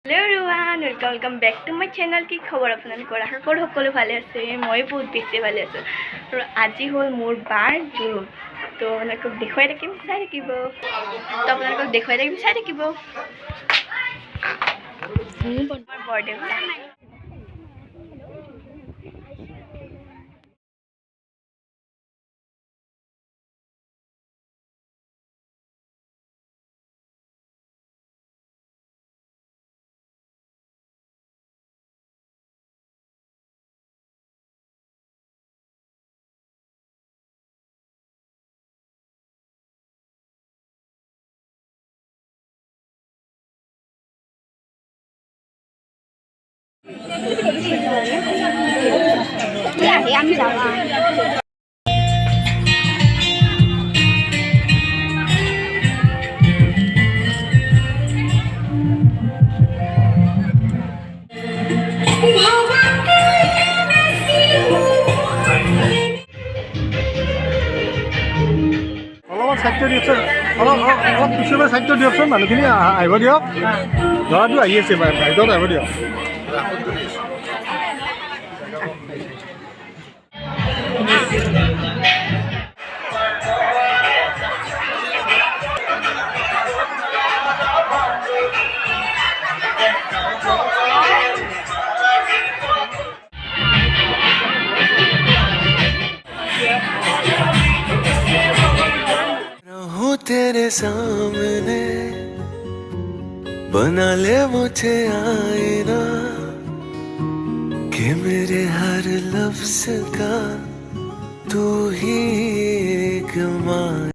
Hello everyone welcome back to my channel. की खबर आपलोक आशा करो सकलो भाले आछे। मैं बहुत बेसि भाले आछो। और आज हल मोर बार जुरुन तो आपलोक देखुवाई थाकिम चाइ थाकिब तो आपलोक देखुवाई थाकिम चाइ थाकिब मोर बर्थडे আমি যাওয়া সাহিত্য দিয়কচোন অলপ পিছলৈ সাহিত্য দিয়কচোন মানুহখিনি আহিব দিয়ক ল'ৰাটো আহি আছে বাইদেউত আহিব দিয়ক तेरे सामने बना ले मुझे आईना कि मेरे हर लफ्ज का तू ही एक मान